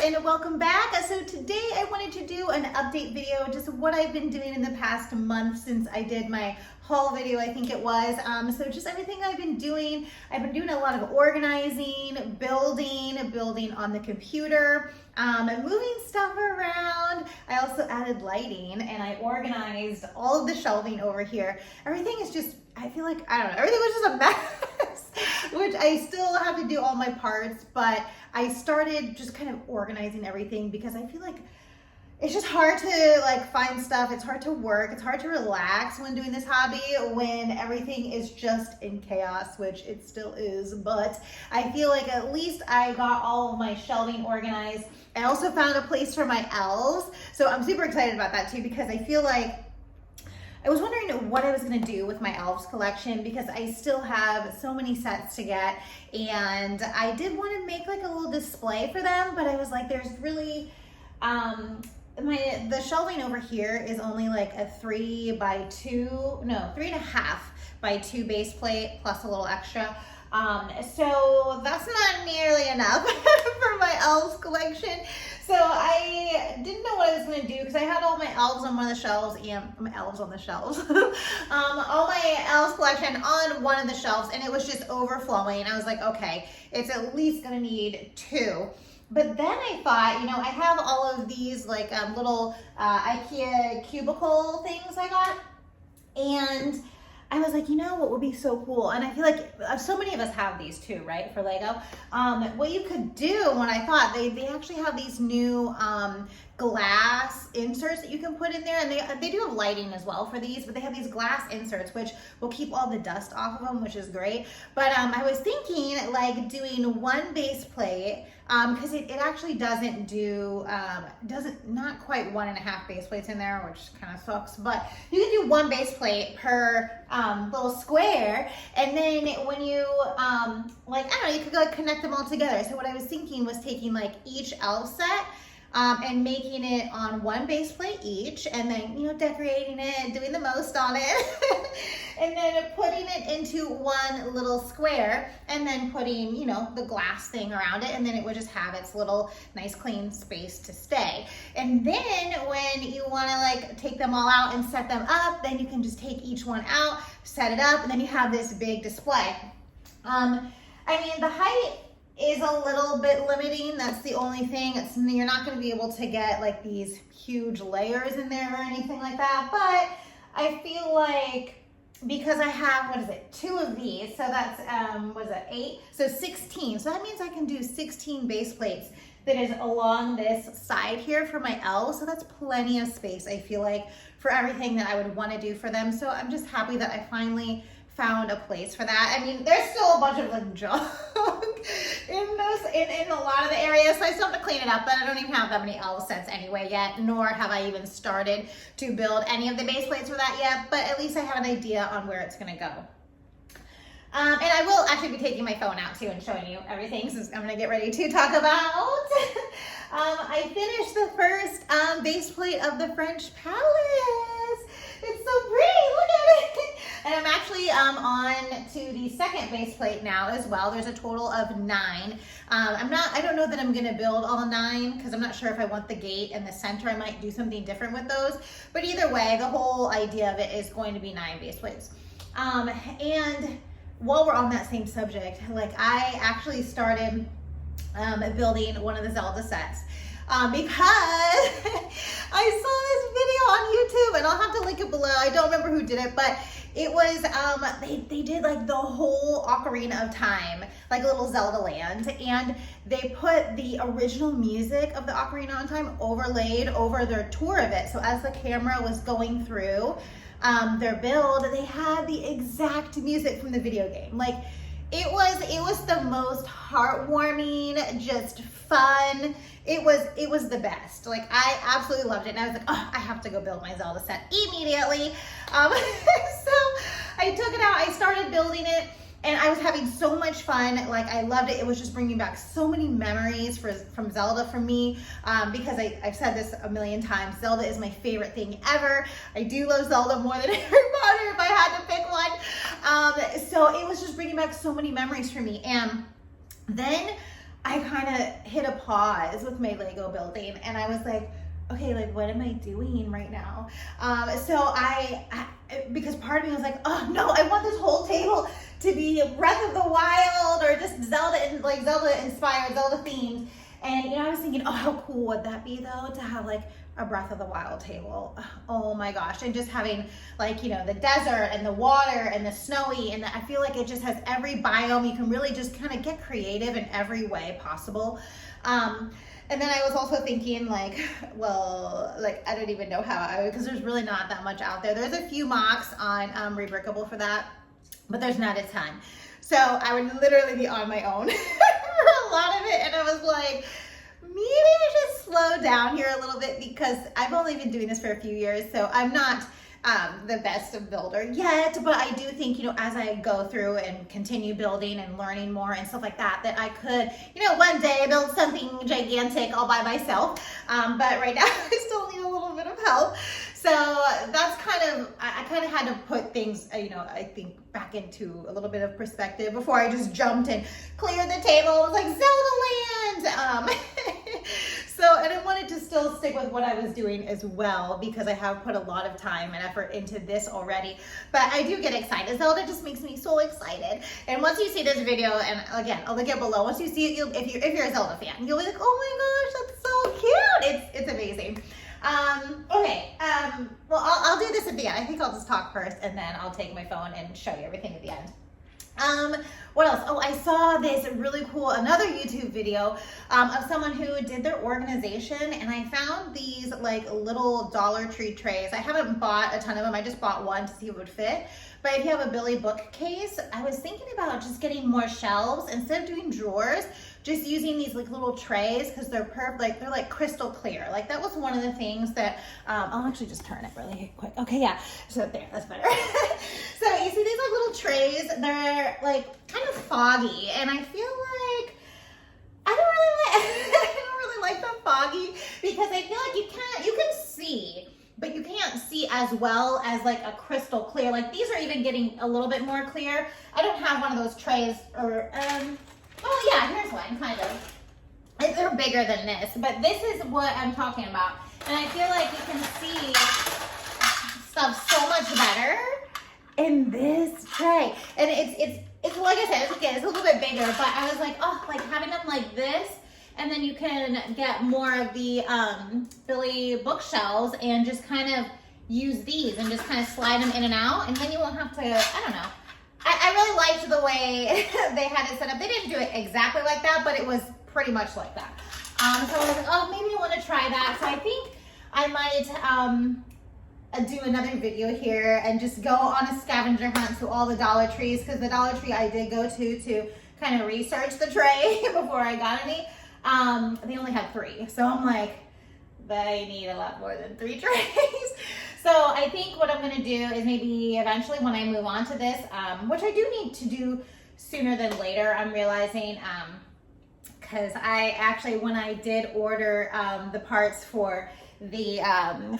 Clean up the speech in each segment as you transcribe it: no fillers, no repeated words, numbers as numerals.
and welcome back. So today I wanted to do an update video, just what I've been doing in the past month since I did my haul video, I think it was. So just everything I've been doing a lot of organizing, building on the computer, moving stuff around. I also added lighting and I organized all of the shelving over here. Everything is just, I feel like, I don't know, everything was just a mess, which I still have to do all my parts, but I started just kind of organizing everything because I feel like it's just hard to like find stuff. It's hard to work. It's hard to relax when doing this hobby when everything is just in chaos, which it still is, but I feel like at least I got all of my shelving organized. I also found a place for my elves. So I'm super excited about that too, because I feel like I was wondering what I was gonna do with my elves collection because I still have so many sets to get, and I did want to make like a little display for them, but I was like, there's really, the shelving over here is only like a 3.5 by 2 base plate plus a little extra. So that's not nearly enough for my elves collection. So I didn't know what I was going to do because I had all my elves on one of the shelves and my elves on the shelves. All my elves collection on one of the shelves, and it was just overflowing. I was like, okay, it's at least going to need 2. But then I thought, you know, I have all of these like little IKEA cubicle things I got, and I was like, you know what would be so cool? And I feel like so many of us have these too, right, for Lego. What you could do, when I thought, they actually have these new glass inserts that you can put in there, and they do have lighting as well for these, but they have these glass inserts which will keep all the dust off of them, which is great. But I was thinking like doing one base plate, because it actually doesn't do, not quite 1.5 base plates in there, which kind of sucks, but you can do 1 base plate per little square, and then when you, like, I don't know, you could like connect them all together. So what I was thinking was taking like each elf set, and making it on 1 base plate each, and then, you know, decorating it, doing the most on it, and then putting it into one little square, and then putting, you know, the glass thing around it, and then it would just have its little nice clean space to stay. And then when you want to like take them all out and set them up, then you can just take each one out, set it up, and then you have this big display. I mean, the height is a little bit limiting. That's the only thing. You're not going to be able to get like these huge layers in there or anything like that, but I feel like because I have, 2 of these, so that's, 8? So 16. So that means I can do 16 base plates that is along this side here for my elves. So that's plenty of space, I feel like, for everything that I would want to do for them. So I'm just happy that I finally found a place for that. I mean, there's still a bunch of like junk in a lot of the areas, so I still have to clean it up, but I don't even have that many elf sets anyway yet, nor have I even started to build any of the base plates for that yet, but at least I have an idea on where it's gonna go. And I will actually be taking my phone out too and showing you everything, since I'm gonna get ready to talk about. I finished the first base plate of the French Palace. It's so pretty, look at it. And I'm actually on to the second base plate now as well. There's a total of 9. I don't know that I'm gonna build all 9 because I'm not sure if I want the gate and the center. I might do something different with those. But either way, the whole idea of it is going to be 9 base plates. And while we're on that same subject, like I actually started building one of the Zelda sets. Because I saw this video on YouTube, and I'll have to link it below. I don't remember who did it, but it was, they did like the whole Ocarina of Time, like a little Zelda land, and they put the original music of the Ocarina of Time overlaid over their tour of it. So as the camera was going through their build, they had the exact music from the video game. Like, it was the most heartwarming, just fun. It was the best. Like, I absolutely loved it, and I was like, oh, I have to go build my Zelda set immediately. So I took it out, I started building it, and I was having so much fun. Like, I loved it. It was just bringing back so many memories from Zelda for me, because I've said this a million times, Zelda is my favorite thing ever. I do love Zelda more than Harry Potter if I had to pick one. So it was just bringing back so many memories for me. And then I kind of hit a pause with my Lego building, and I was like, okay, like what am I doing right now? So I because part of me was like, oh no, I want this whole table to be Breath of the Wild or just Zelda and like Zelda inspired, Zelda themed. And I was thinking, oh, how cool would that be though to have like a Breath of the Wild table? Oh my gosh. And just having like, the desert and the water and the snowy, and I feel like it just has every biome. You can really just kind of get creative in every way possible. And then I was also thinking like, well, like I don't even know how, because there's really not that much out there. There's a few MOCs on Rebrickable for that, but there's not a ton. So I would literally be on my own for a lot of it. And I was like, maybe I should slow down here a little bit, because I've only been doing this for a few years. So I'm not the best of builder yet, but I do think, as I go through and continue building and learning more and stuff like that, that I could, one day build something gigantic all by myself. But right now I still need a little bit of help. So that's I kind of had to put things, I think back into a little bit of perspective before I just jumped and cleared the table. It was like Zelda land. And I wanted to still stick with what I was doing as well, because I have put a lot of time and effort into this already. But I do get excited. Zelda just makes me so excited. And once you see this video, and again, I'll link it below. Once you see it, if you're a Zelda fan, you'll be like, oh my gosh, that's so cute. It's amazing. Okay. Well, I'll do this at the end. I think I'll just talk first, and then I'll take my phone and show you everything at the end. What else? Oh, I saw this really cool, another YouTube video of someone who did their organization, and I found these like little Dollar Tree trays. I haven't bought a ton of them. I just bought one to see if it would fit. But if you have a Billy bookcase, I was thinking about just getting more shelves instead of doing drawers, just using these like little trays, because they're perfect. They're like crystal clear. Like that was one of the things that I'll actually just turn it really quick. Okay, yeah. So there, that's better. So you see these like little trays. They're like kind of foggy, and I feel like I don't really like the foggy, because I feel like you can see, but you can't see as well as like a crystal clear. Like these are even getting a little bit more clear. I don't have one of those trays, or oh yeah, here's one, kind of. They're bigger than this, but this is what I'm talking about. And I feel like you can see stuff so much better in this tray. And it's like I said, it's a little bit bigger, but I was like, oh, like having them like this, and then you can get more of the Billy bookshelves and just kind of use these and just kind of slide them in and out, and then you won't have to, I don't know. I really liked the way they had it set up. They didn't do it exactly like that, but it was pretty much like that. So I was like, oh, maybe I want to try that. So I think I might do another video here and just go on a scavenger hunt to all the Dollar Trees, because the Dollar Tree I did go to kind of research the tray before I got any. They only had 3. So I'm like, they need a lot more than 3 trays. So I think what I'm going to do is maybe eventually when I move on to this, which I do need to do sooner than later, I'm realizing, because I actually, when I did order the parts for the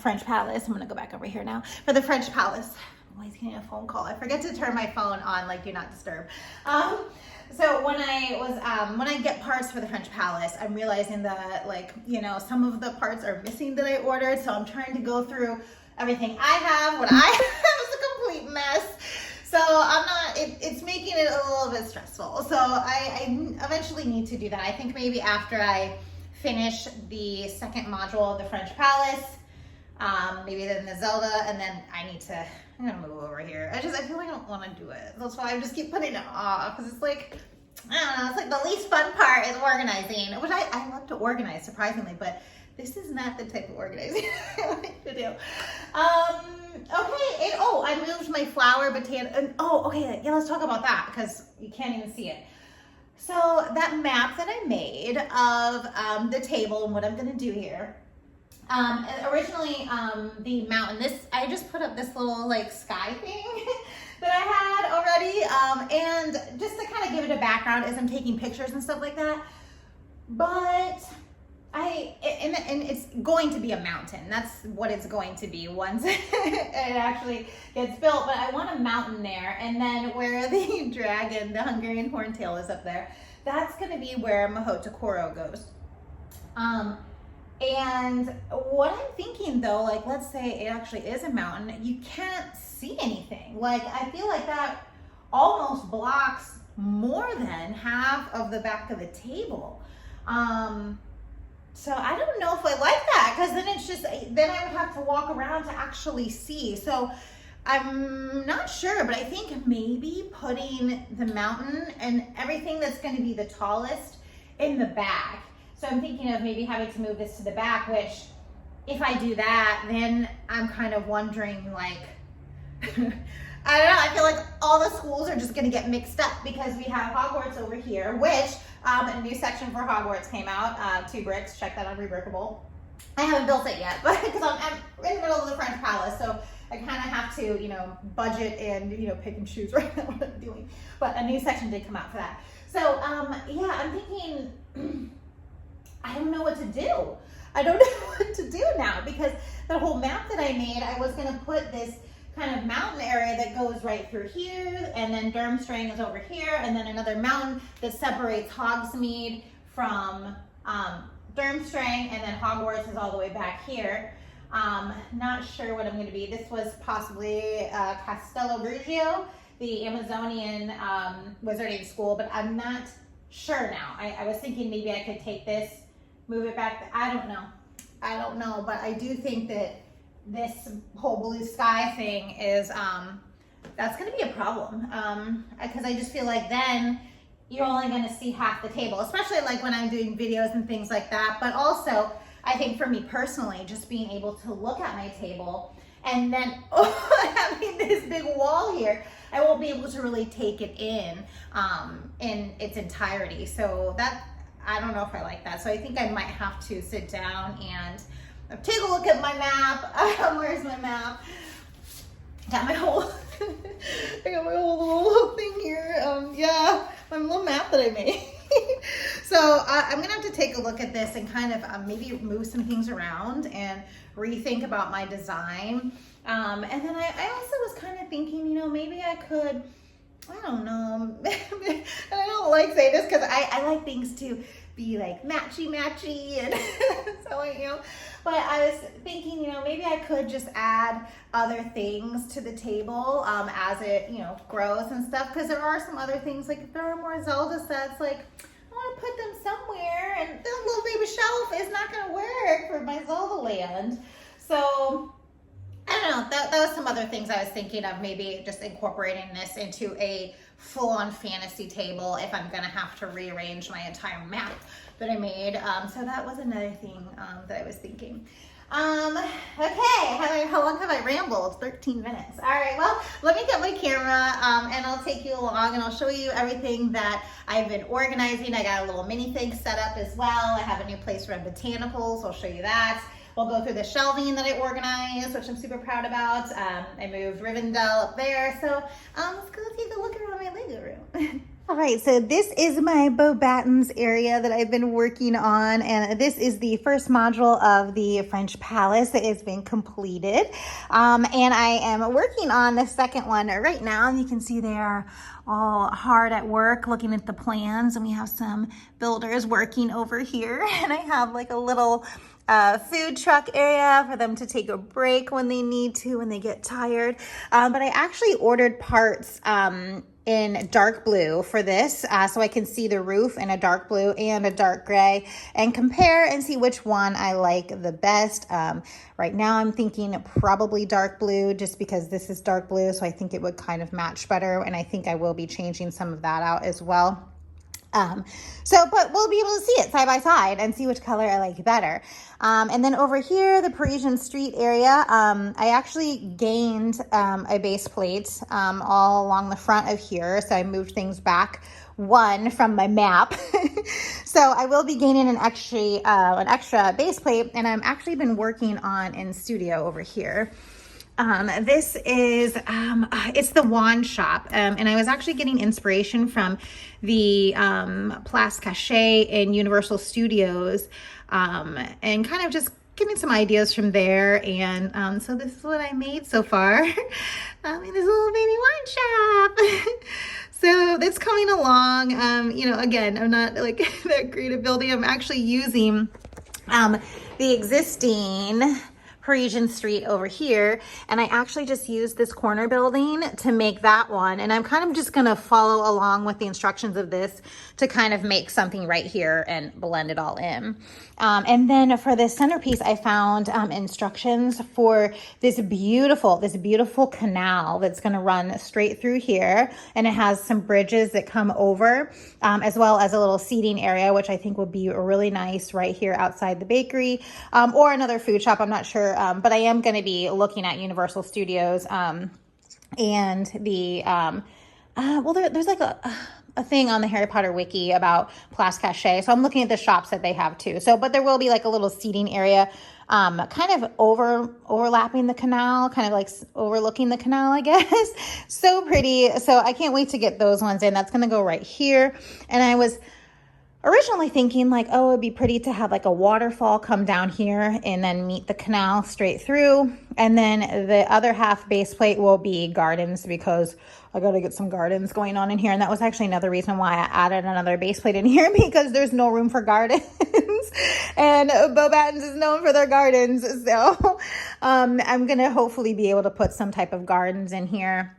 French Palace, I'm going to go back over here now, for the French Palace. I'm always getting a phone call. I forget to turn my phone on, like do not disturb. So when I get parts for the French Palace, I'm realizing that some of the parts are missing that I ordered. So I'm trying to go through everything I have. What I have is a complete mess. So it's making it a little bit stressful. So I eventually need to do that. I think maybe after I finish the second module of the French Palace, maybe then the Zelda, and then I'm gonna move over here. I feel like I don't want to do it. That's why I just keep putting it off, because it's like, I don't know, it's like the least fun part is organizing, which I love to organize, surprisingly, but this is not the type of organizing I like to do. Okay, I moved my flower baton. Okay, yeah, let's talk about that, because you can't even see it. So that map that I made of the table and what I'm gonna do here, originally the mountain, I just put up this little like sky thing that I had already, and just to kind of give it a background as I'm taking pictures and stuff like that. But and it's going to be a mountain. That's what it's going to be once it actually gets built. But I want a mountain there, and then where the dragon, the Hungarian horntail, is up there. that's going to be where Mahotokoro goes. And what I'm thinking though, like let's say it actually is a mountain, you can't see anything. Like I feel like that almost blocks more than half of the back of the table. So I don't know if I like that, because then it's just, then I would have to walk around to actually see. So I'm not sure, but I think maybe putting the mountain and everything that's going to be the tallest in the back. So I'm thinking of maybe having to move this to the back, which if I do that, then I'm kind of wondering like, I don't know, I feel like all the schools are just gonna get mixed up, because we have Hogwarts over here, which a new section for Hogwarts came out, 2 bricks, check that on Rebrickable. I haven't built it yet, but because I'm in the middle of the French Palace, so I kind of have to, you know, budget and, you know, pick and choose right now what I'm doing. But a new section did come out for that. So yeah, I'm thinking, I don't know what to do. I don't know what to do now, because the whole map that I made, I was gonna put this kind of mountain area that goes right through here, and then Durmstrang is over here, and then another mountain that separates Hogsmeade from Durmstrang, and then Hogwarts is all the way back here. Not sure what I'm going to be. This was possibly Castello Brugio, the Amazonian wizarding school, but I'm not sure now. I was thinking maybe I could take this, move it back. I don't know, but I do think that this whole blue sky thing is, that's going to be a problem, because I just feel like then you're only going to see half the table, especially like when I'm doing videos and things like that. But also, I think for me personally, just being able to look at my table and then having this big wall here, I won't be able to really take it in its entirety. So that, I don't know if I like that. So I think I might have to sit down and take a look at my map. Where's my map? Got my whole, I got my whole little thing here. Yeah, my little map that I made. So I'm gonna have to take a look at this and kind of maybe move some things around and rethink about my design. And then I also was kind of thinking, you know, maybe I could, I don't know, and I don't like saying this because I like things to be like matchy and so, you know, but I was thinking, you know, maybe I could just add other things to the table as it, you know, grows and stuff, because there are some other things, like if there are more Zelda sets, like I want to put them somewhere, and this little baby shelf is not going to work for my Zelda land. So I don't know, that was some other things I was thinking of, maybe just incorporating this into a full-on fantasy table if I'm gonna have to rearrange my entire map that I made. So that was another thing that I was thinking. Okay, how long have I rambled? 13 minutes. All right, well, let me get my camera and I'll take you along and I'll show you everything that I've been organizing. I got a little minifig set up as well. I have a new place for botanicals, so I'll show you that. We'll go through the shelving that I organized, which I'm super proud about. I moved Rivendell up there. So let's go take a look around my Lego room. All right, so this is my Beauxbatons area that I've been working on, and this is the first module of the French Palace that has been completed. And I am working on the second one right now. You can see they are all hard at work looking at the plans, and we have some builders working over here, and I have like a little food truck area for them to take a break when they need to, when they get tired. But I actually ordered parts in dark blue for this, so I can see the roof in a dark blue and a dark gray and compare and see which one I like the best. Right now I'm thinking probably dark blue, just because this is dark blue, so I think it would kind of match better, and I think I will be changing some of that out as well. But we'll be able to see it side by side and see which color I like better. And then over here, the Parisian street area, I actually gained a base plate all along the front of here. So I moved things back one from my map. So I will be gaining an extra base plate, and I've actually been working on in studio over here. This is, it's the wand shop, and I was actually getting inspiration from the Place Cachée in Universal Studios, and kind of just getting some ideas from there. And so this is what I made so far in this little baby wand shop. So it's coming along. You know, again, I'm not like that great at building. I'm actually using the existing Parisian street over here, and I actually just used this corner building to make that one, and I'm kind of just gonna follow along with the instructions of this to kind of make something right here and blend it all in. And then for this centerpiece, I found instructions for this beautiful canal that's gonna run straight through here, and it has some bridges that come over, as well as a little seating area, which I think would be really nice right here outside the bakery, or another food shop, I'm not sure. But I am going to be looking at Universal Studios and the, well, there's like a thing on the Harry Potter wiki about Place Cachet. So I'm looking at the shops that they have too. So, but there will be like a little seating area kind of overlapping the canal, kind of like overlooking the canal, I guess. So pretty. So I can't wait to get those ones in. That's going to go right here. And I was originally thinking like, oh, it'd be pretty to have like a waterfall come down here and then meet the canal straight through. And then the other half base plate will be gardens, because I got to get some gardens going on in here. And that was actually another reason why I added another base plate in here, because there's no room for gardens. And Beauxbatons is known for their gardens. So I'm going to hopefully be able to put some type of gardens in here.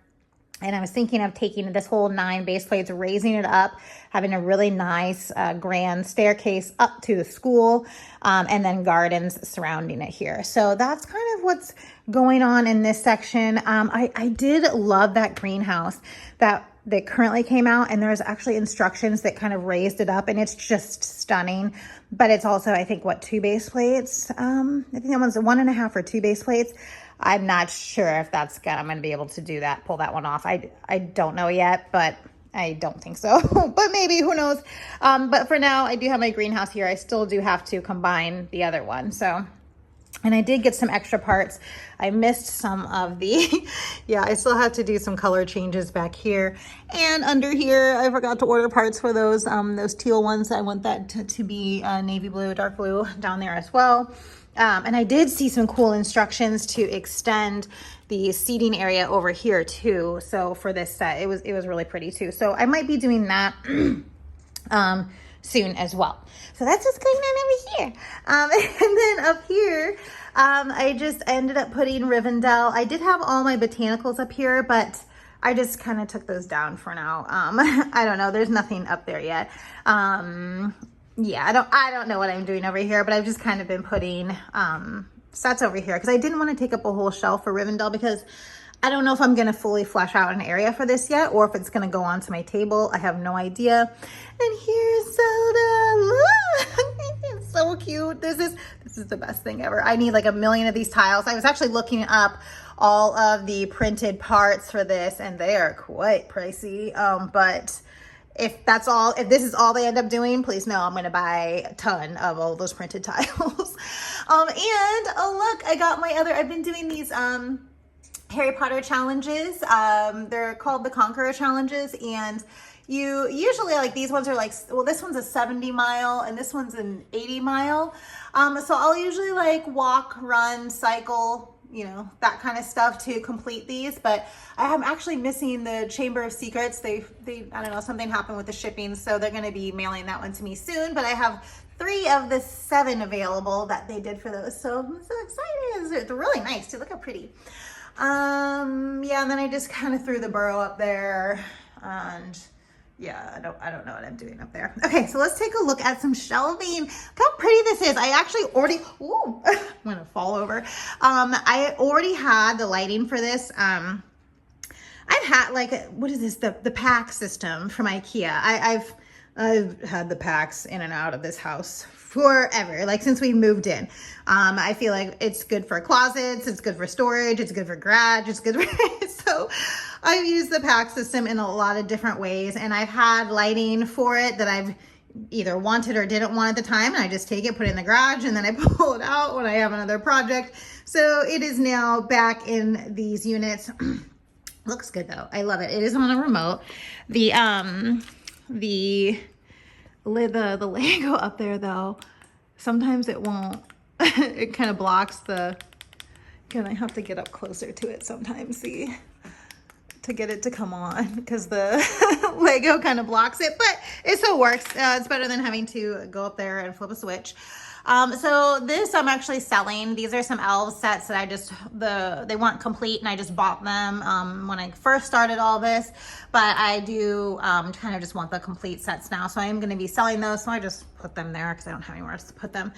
And I was thinking of taking this whole 9 base plates, raising it up, having a really nice grand staircase up to the school, and then gardens surrounding it here. So that's kind of what's going on in this section. I did love that greenhouse that currently came out, and there's actually instructions that kind of raised it up, and it's just stunning. But it's also, I think, what, 2 base plates? I think that one's 1.5 or 2 base plates. I'm not sure if that's good. I'm going to be able to do that, pull that one off. I don't know yet, but I don't think so. But maybe, who knows? But for now, I do have my greenhouse here. I still do have to combine the other one. So, and I did get some extra parts. I missed some of the, yeah, I still have to do some color changes back here. And under here, I forgot to order parts for those teal ones. I want that to be navy blue, dark blue down there as well. And I did see some cool instructions to extend the seating area over here too. So for this set, it was really pretty too. So I might be doing that soon as well. So that's what's going on over here. And then up here, I just ended up putting Rivendell. I did have all my botanicals up here, but I just kind of took those down for now. I don't know. There's nothing up there yet. Yeah, I don't know what I'm doing over here, but I've just kind of been putting sets over here because I didn't want to take up a whole shelf for Rivendell, because I don't know if I'm going to fully flesh out an area for this yet, or if it's going to go onto my table. I have no idea. And here's Zelda. Look, it's so cute. This is the best thing ever. I need like 1 million of these tiles. I was actually looking up all of the printed parts for this, and they are quite pricey. But if this is all they end up doing, please know I'm going to buy a ton of all those printed tiles. And oh look, I got I've been doing these Harry Potter challenges. They're called the Conqueror challenges, and you usually, like, these ones are like, well, this one's a 70 mile and this one's an 80 mile. So I'll usually like walk, run, cycle, you know, that kind of stuff to complete these. But I am actually missing the Chamber of Secrets. They I don't know, something happened with the shipping, so they're going to be mailing that one to me soon. But I have 3 of the 7 available that they did for those, so I'm so excited. They're really nice too. Look how pretty. Yeah, and then I just kind of threw the burrow up there, and yeah, I don't know what I'm doing up there. Okay, so let's take a look at some shelving. Look how pretty this is. I actually already, ooh, I'm gonna fall over. I already had the lighting for this. I've had, like, what is this? The pack system from IKEA. I've had the packs in and out of this house forever, like since we moved in. I feel like it's good for closets, it's good for storage, it's good for garage, it's good for, so I've used the pack system in a lot of different ways, and I've had lighting for it that I've either wanted or didn't want at the time, and I just take it, put it in the garage, and then I pull it out when I have another project. So it is now back in these units. Looks good though. I love it. It is on a remote. The Lego up there though, sometimes it won't. It kind of blocks the, I have to get up closer to it sometimes. See, to get it to come on because the Lego kind of blocks it, but it still works. It's better than having to go up there and flip a switch. So this I'm actually selling. These are some elves sets that I just, they weren't complete and I just bought them when I first started all this, but I do kind of just want the complete sets now. So I am going to be selling those. So I just put them there because I don't have anywhere else to put them.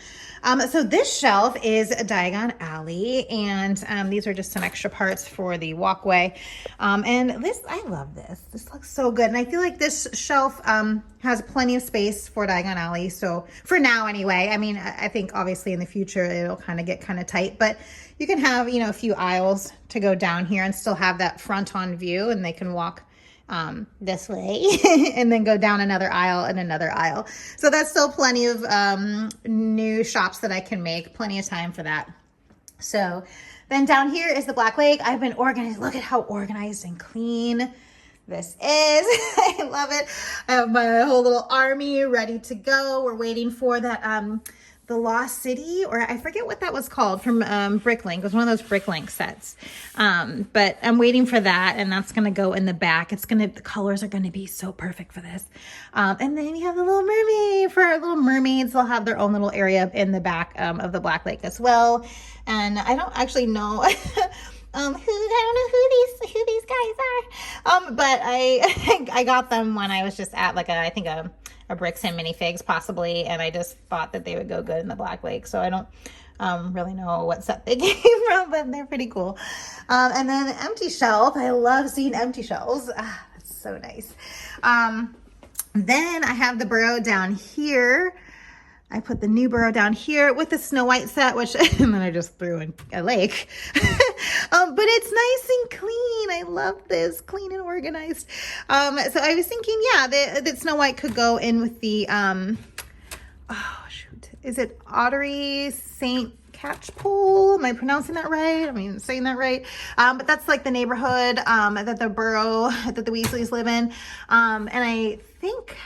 So this shelf is a Diagon Alley, and these are just some extra parts for the walkway. And this, I love this. This looks so good. And I feel like this shelf has plenty of space for Diagon Alley. So for now anyway, I mean, I think obviously in the future it'll kind of get kind of tight, but you can have, you know, a few aisles to go down here and still have that front on view, and they can walk this way and then go down another aisle and another aisle. So that's still plenty of new shops that I can make, plenty of time for that. So then down here is the Black Lake. I've been organized. Look at how organized and clean this is. I love it. I have my whole little army ready to go. We're waiting for that the Lost City, or I forget what that was called, from Bricklink. It was one of those Bricklink sets. But I'm waiting for that, and that's gonna go in the back. The colors are gonna be so perfect for this. And then you have the Little Mermaid. For our little mermaids, they'll have their own little area in the back of the Black Lake as well. And I don't actually know I don't know who these guys are. But I got them when I was just at like I think a Bricks and Minifigs possibly, and I just thought that they would go good in the Black Lake. So I don't really know what set they came from, but they're pretty cool. And then empty shelf. I love seeing empty shelves. That's so nice. Then I have the burrow down here. I put the new burrow down here with the Snow White set, which, and then I just threw in a lake. But it's nice and clean. I love this, clean and organized. So I was thinking, yeah, that Snow White could go in with the, oh shoot, is it Ottery St. Catchpole? Am I pronouncing that right? I mean, saying that right. But that's like the neighborhood that the borough that the Weasleys live in. And I think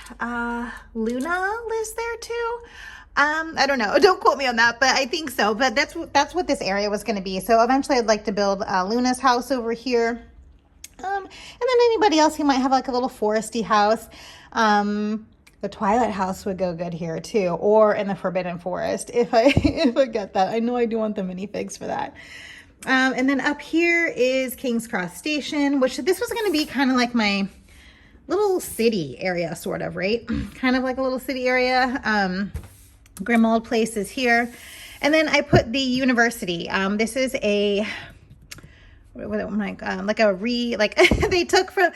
Luna lives there too. I don't know. Don't quote me on that, but I think so. But that's what this area was going to be. So eventually I'd like to build Luna's house over here. And then anybody else who might have like a little foresty house. The Twilight house would go good here too, or in the Forbidden Forest if I get that. I know I do want the minifigs for that. And then up here is King's Cross Station, which this was going to be kind of like my little city area, sort of, right? Kind of like a little city area. Grimmauld Place is here. And then I put the university. This is a, they took from,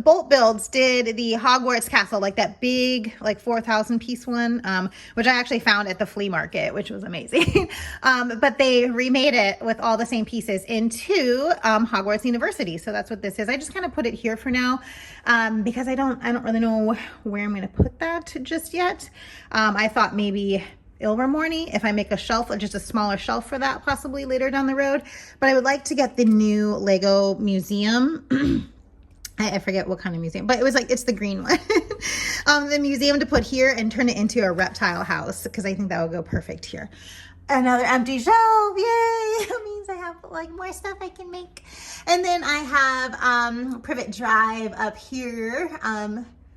Bolt Builds did the Hogwarts Castle, like that big, like 4,000 piece one, which I actually found at the flea market, which was amazing. But they remade it with all the same pieces into Hogwarts University. So that's what this is. I just kind of put it here for now, because I don't really know where I'm going to put that just yet. I thought maybe Ilvermorny, if I make a shelf, just a smaller shelf for that possibly later down the road. But I would like to get the new Lego museum. I forget what kind of museum, but it was like, it's the green one. The museum to put here and turn it into a reptile house, because I think that would go perfect here. Another empty shelf, yay! That means I have like more stuff I can make. And then I have Privet Drive up here.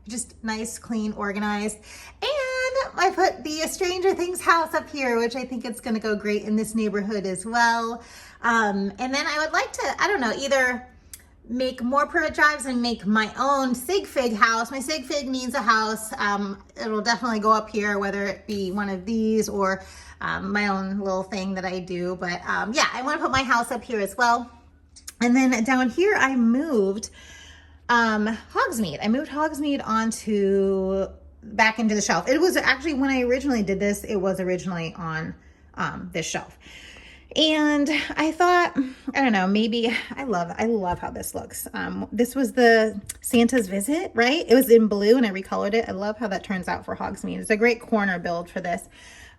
Just nice, clean, organized. And I put the Stranger Things house up here, which I think it's going to go great in this neighborhood as well. And then I would like to, I don't know, either make more Privet Drives and make my own Sig Fig house. My Sig Fig needs a house. It'll definitely go up here, whether it be one of these or my own little thing that I do. But yeah, I want to put my house up here as well. And then down here, I moved Hogsmeade. I moved Hogsmeade back into the shelf. It was actually, when I originally did this, it was originally on this shelf. And I thought, I don't know, maybe I love how this looks. This was the Santa's Visit, right? It was in blue and I recolored it. I love how that turns out for Hogsmeade. It's a great corner build for this.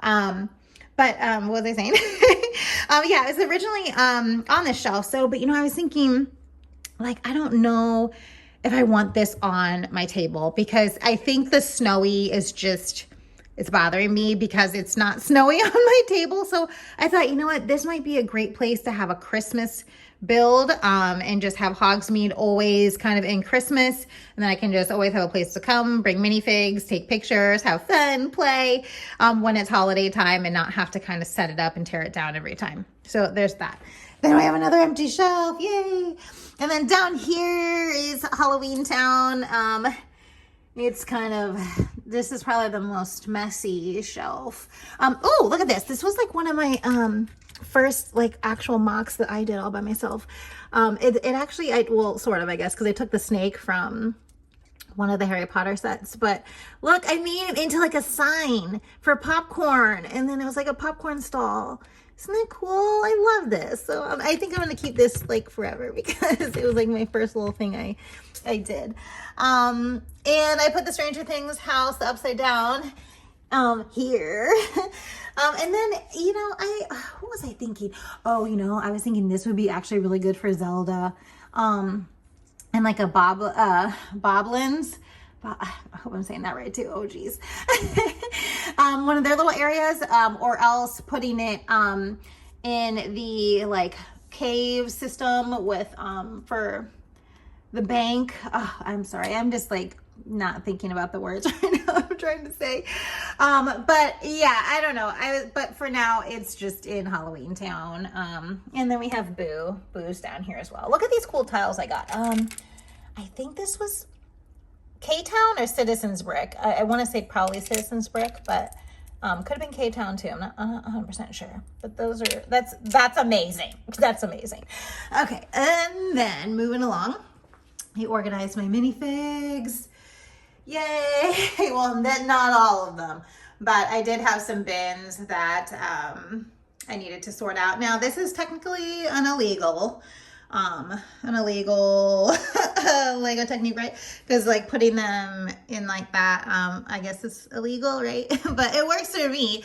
But what was I saying? Yeah, it was originally on this shelf. So, but you know, I was thinking, like, I don't know if I want this on my table, because I think the snowy is just it's bothering me because it's not snowy on my table. So I thought, you know what, this might be a great place to have a Christmas build and just have Hogsmeade always kind of in Christmas. And then I can just always have a place to come, bring minifigs, take pictures, have fun, play when it's holiday time and not have to kind of set it up and tear it down every time. So there's that. Then we have another empty shelf, yay. And then down here is Halloween Town. It's kind of, this is probably the most messy shelf. Oh, look at this. This was like one of my first like actual MOCs that I did all by myself. It actually, well, sort of, I guess, because I took the snake from one of the Harry Potter sets. But look, I made it into like a sign for popcorn. And then it was like a popcorn stall. Isn't that cool? I love this. So I think I'm going to keep this like forever because it was like my first little thing I did. And I put the Stranger Things house upside down here. And then, you know, what was I thinking? Oh, you know, I was thinking this would be actually really good for Zelda. And like a Boblins. I hope I'm saying that right too. Oh, geez. One of their little areas, or else putting it in the like cave system with for the bank. Oh, I'm sorry. I'm just like not thinking about the words right now I'm trying to say. But yeah, I don't know. But for now, it's just in Halloween Town. And then we have Boo's down here as well. Look at these cool tiles I got. I think this was K-Town or Citizens Brick. I want to say probably Citizens Brick, but could have been K-Town too. I'm not 100% sure. But that's amazing. That's amazing. Okay, and then moving along, I organized my minifigs. Yay! Well, not all of them, but I did have some bins that I needed to sort out. Now, this is technically an illegal Lego technique, right? Because like putting them in like that, I guess it's illegal, right? But it works for me.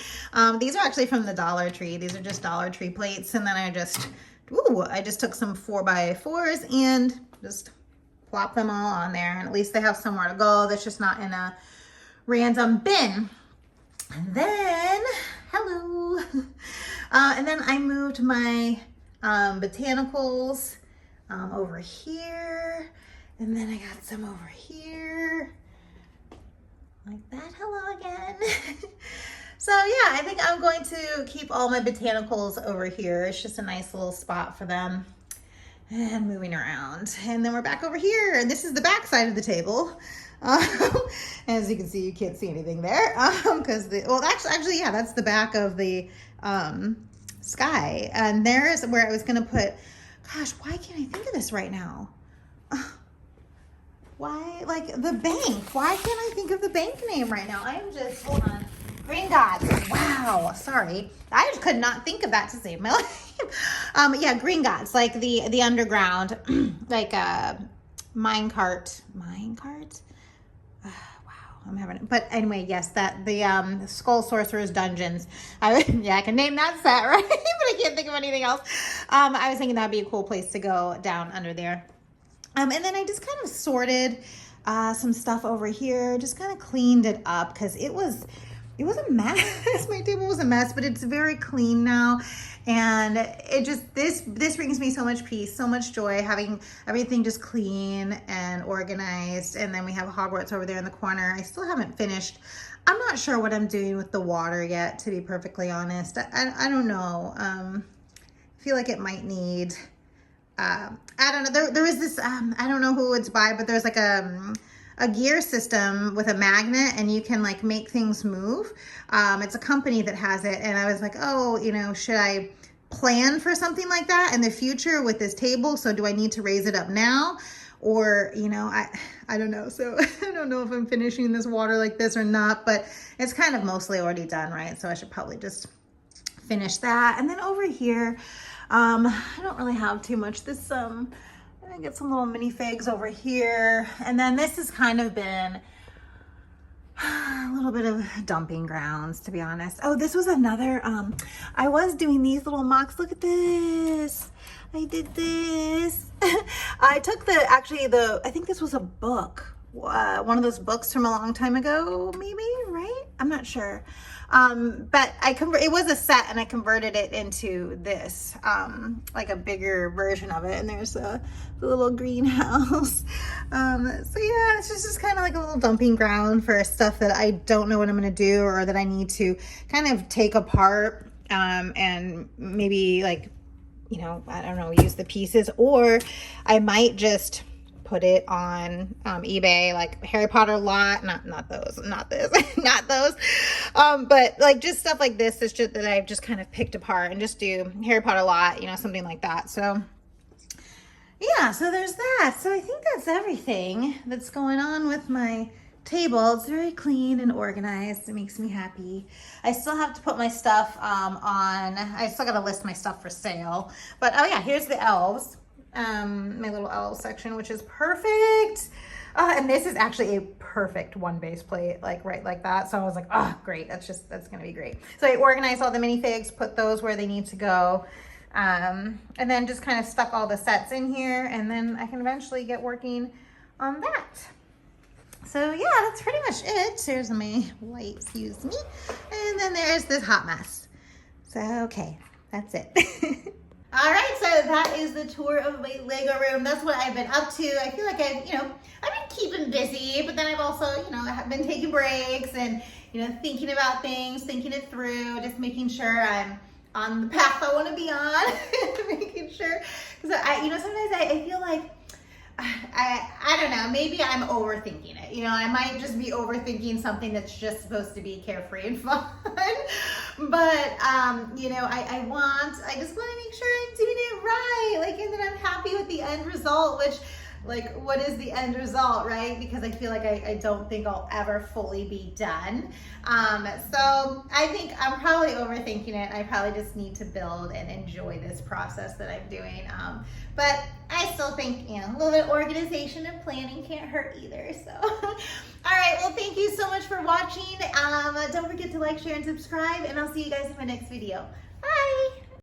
These are actually from the Dollar Tree. These are just Dollar Tree plates. And then I just took some 4x4s and just plop them all on there. And at least they have somewhere to go. That's just not in a random bin. And then, hello. And then I moved my botanicals over here, and then I got some over here like that. Hello again. So yeah, I think I'm going to keep all my botanicals over here. It's just a nice little spot for them. And moving around, and then we're back over here, and this is the back side of the table. As you can see, you can't see anything there because actually yeah, that's the back of the sky, and there's where I was gonna put, gosh, why can't I think of this right now? Why, like the bank, why can't I think of the bank name right now? I'm just, hold on. Green Gods, wow, sorry. I just could not think of that to save my life. Yeah, Green Gods, like the underground, like minecart. Wow, I'm having it. But anyway, yes, that the Skull Sorcerer's Dungeons. I can name that set, right? But I can't think of anything else. I was thinking that'd be a cool place to go down under there. And then I just kind of sorted some stuff over here, just kind of cleaned it up because it was a mess. My table was a mess, but it's very clean now. And it just, this brings me so much peace, so much joy, having everything just clean and organized. And then we have Hogwarts over there in the corner. I still haven't finished. I'm not sure what I'm doing with the water yet, to be perfectly honest. I don't know. I feel like it might need, I don't know. There is this, I don't know who it's by, but there's like a gear system with a magnet, and you can like make things move. It's a company that has it, and I was like, oh, you know, should I plan for something like that in the future with this table? So do I need to raise it up now? Or, you know, I don't know. So I don't know if I'm finishing this water like this or not, but it's kind of mostly already done, right? So I should probably just finish that. And then over here, I don't really have too much. This, I get some little minifigs over here. And then this has kind of been a little bit of dumping grounds, to be honest. Oh, this was another, I was doing these little MOCs. Look at this. I did this. I took I think this was a book. one of those books from a long time ago, maybe, right? I'm not sure. But it was a set and I converted it into this, like a bigger version of it. And there's the little greenhouse. So yeah, it's just kind of like a little dumping ground for stuff that I don't know what I'm going to do, or that I need to kind of take apart, and maybe, like, you know, I don't know, use the pieces, or I might just put it on eBay, like Harry Potter lot, not those, not this, not those, but like just stuff like this is just that I've just kind of picked apart, and just do Harry Potter lot, you know, something like that. So yeah, so there's that. So I think that's everything that's going on with my table. It's very clean and organized. It makes me happy. I still have to put my stuff I still got to list my stuff for sale. But oh yeah, here's the elves. My little elves section, which is perfect. And this is actually a perfect one base plate, like right like that. So I was like, oh, great. That's going to be great. So I organized all the minifigs, put those where they need to go. And then just kind of stuck all the sets in here, and then I can eventually get working on that. So yeah, that's pretty much it. There's my white, excuse me. And then there's this hot mess. So, okay, that's it. All right, so that is the tour of my Lego room. That's what I've been up to. I feel like I've been keeping busy, but then I've also, have been taking breaks and, thinking about things, thinking it through, just making sure I'm on the path I want to be on, making sure, because sometimes I feel like, I don't know, maybe I'm overthinking it. I might just be overthinking something that's just supposed to be carefree and fun. But, I just want to make sure I'm doing it right. And then I'm happy with the end result, which, what is the end result, right? Because I feel like I don't think I'll ever fully be done. So I think I'm probably overthinking it. I probably just need to build and enjoy this process that I'm doing. But I still think, a little bit of organization and planning can't hurt either. So, all right. Well, thank you so much for watching. Don't forget to like, share, and subscribe, and I'll see you guys in my next video.